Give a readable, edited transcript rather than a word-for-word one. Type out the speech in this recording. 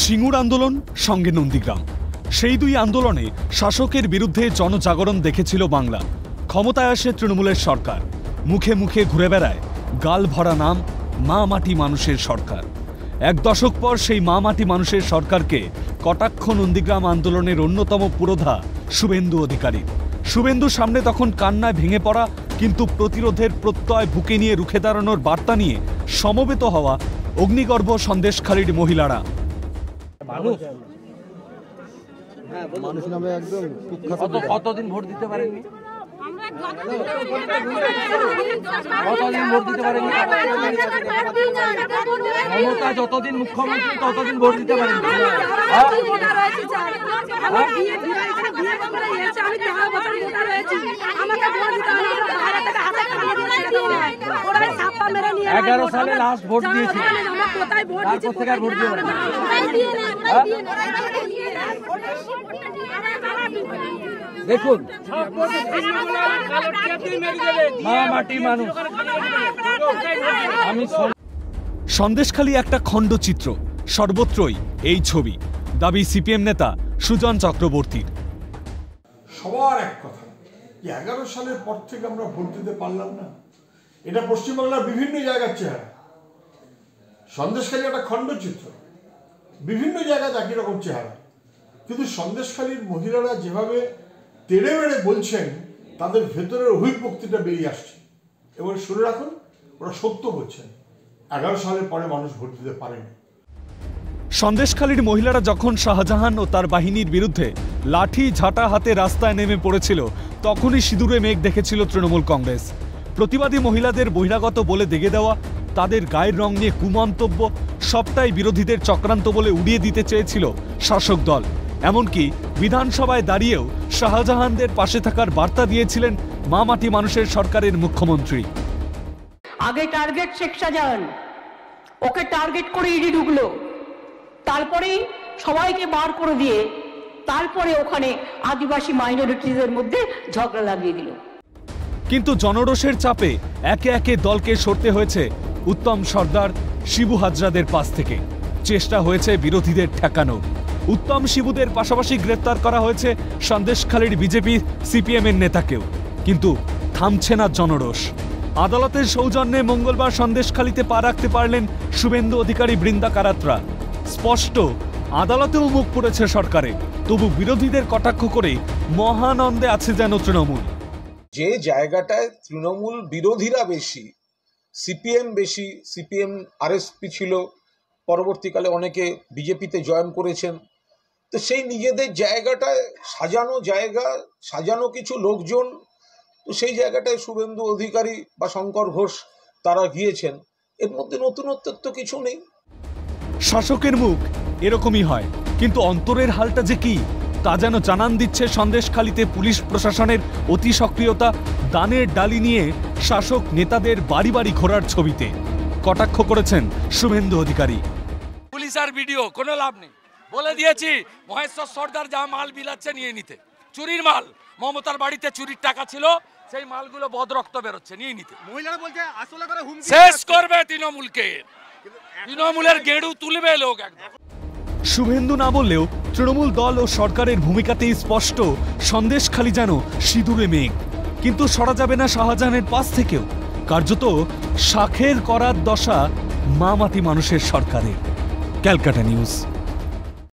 সিঙ্গুর আন্দোলন সঙ্গে নন্দীগ্রাম, সেই দুই আন্দোলনে শাসকের বিরুদ্ধে জনজাগরণ দেখেছিল বাংলা। ক্ষমতায় আসে তৃণমূলের সরকার, মুখে মুখে ঘুরে বেড়ায় গাল ভরা নাম মা মাটি মানুষের সরকার। এক দশক পর সেই মা মাটি মানুষের সরকারকে কটাক্ষ নন্দীগ্রাম আন্দোলনের অন্যতম পুরোধা শুভেন্দু অধিকারী। শুভেন্দুর সামনে তখন কান্নায় ভেঙে পড়া, কিন্তু প্রতিরোধের প্রত্যয় বুকে নিয়ে রুখে দাঁড়ানোর বার্তা নিয়ে সমবেত হওয়া অগ্নিগর্ভ সন্দেশখালীর মহিলারা। মানুষ নামে একদম কতদিন ভোট দিতে পারেননি? মমতা যতদিন মুখ্যমন্ত্রী ততদিন ভোট দিতে পারেন। এগারো সালে লাস্ট ভোট দিয়েছি, তারপর থেকে আর ভোট দিয়ে দেখুন সন্দেশখালী একটা খণ্ডচিত্র, সর্বত্রই এই ছবি। দাবি সিপিএম নেতা সুজন চক্রবর্তীর। সবার এক কথা যে 11 সালের পর থেকে আমরা ভোট দিতে পারলাম না, এটা পশ্চিমবাংলার বিভিন্ন জায়গার চেহারা। সন্দেশখালী একটা খণ্ডচিত্র, বিভিন্ন জায়গায় একই রকম চেহারা, কিন্তু সন্দেশখালীর মহিলারা যেভাবে তেড়ে বেড়ে বলছেন তাদের ভেতরের অভিব্যক্তিটা বেরিয়ে আসছে। এবার শুনে রাখুন, ওরা সত্য বলছেন, 11 সালের পরে মানুষ ভোট দিতে পারেনি। সন্দেশখালীর মহিলারা যখন শাহজাহান ও তার বাহিনীর বিরুদ্ধে লাঠি ঝাঁটা হাতে রাস্তায় নেমে পড়েছিল, তখনই সিঁদুরে মেঘ দেখেছিল তৃণমূল কংগ্রেস। প্রতিবাদী মহিলাদের বহিরাগত বলে দেগে দেওয়া, তাদের গায়ের রং নিয়ে কুমন্তব্য, সবটাই বিরোধীদের চক্রান্ত বলে উড়িয়ে দিতে চেয়েছিল শাসক দল। এমনকি বিধানসভায় দাঁড়িয়েও শাহজাহানদের পাশে থাকার বার্তা দিয়েছিলেন মা মাটি মানুষের সরকারের মুখ্যমন্ত্রী। আগে টার্গেট শেখ শাহজাহান, ওকে টার্গেট করে ইডি ঢুকলো, তারপরেই সবাইকে বার করে দিয়ে তারপরে ওখানে আদিবাসী মাইনরিটিদের মধ্যে ঝগড়া লাগিয়ে দিল। কিন্তু জনরোষের চাপে একে একে দলকে সরতে হয়েছে উত্তম সর্দার, শিবু হাজরাদের পাশ থেকে। চেষ্টা হয়েছে বিরোধীদের ঠেকানো। উত্তম শিবুদের পাশাপাশি গ্রেপ্তার করা হয়েছে সন্দেশখালীর বিজেপি সিপিএম এর নেতাকেও, কিন্তু থামছে না জনরোষ। আদালতের সৌজন্যে মঙ্গলবার সন্দেশখালীতে পা রাখতে পারলেন শুভেন্দু অধিকারী, বৃন্দা কারাত্রা। স্পষ্ট, আদালতেও মুখ পুড়েছে সরকারে, তবু বিরোধীদের কটাক্ষ করে মহানন্দে আছে যেন তৃণমূল। যে জায়গাটায় তৃণমূল বিরোধীরা বেশি, সিপিএম বেশি, সিপিএম আরএসপি ছিল, পরবর্তীকালে অনেকে বিজেপিতে জয়েন করেছেন, তো সেই নিজেদের জায়গাটায় সাজানো জায়গা, সাজানো কিছু লোকজন, তো সেই জায়গাটায় শুভেন্দু অধিকারী বা শঙ্কর ঘোষ তারা গিয়েছেন। এর মধ্যে নতুনত্বের তো কিছু নেই। শাসকের মুখ এরকমই হয়, কিন্তু অন্তরের হালটা যে কি তা যেন জানান দিচ্ছে সন্দেশখালীতে পুলিশ প্রশাসনের অতি সক্রিয়তা। দানের ডালি নিয়ে শাসক নেতাদের বাড়ি বাড়ি ঘোরার ছবিতে কটাক্ষ করেছেন শুভেন্দু অধিকারী। পুলিশ আর ভিডিও কোনো লাভ নেই, বলে দিয়েছি মহেশ্বর সর্দার যা মাল বিলাচ্ছে নিয়ে নিতে। চুরির মাল, মমতার বাড়িতে চুরির টাকা ছিল, সেই মালগুলো বদরক্ত বেরোচ্ছে, নিয়ে নিতে। মহিলারা বলছে আসলে করে হুমকি শেষ করবে তৃণমূলকে, তৃণমূলের গেড়ু তুলবে লোক একদম। শুভেন্দু না বললেও তৃণমূল দল ও সরকারের ভূমিকাতেই স্পষ্ট, সন্দেশখালী যেন সিঁদুরে মেঘ। কিন্তু সরা যাবে না শাহজাহানের পাশ থেকেও। কার্যত শাখের করার দশা মা মাটি মানুষের সরকারের। ক্যালকাটা নিউজ।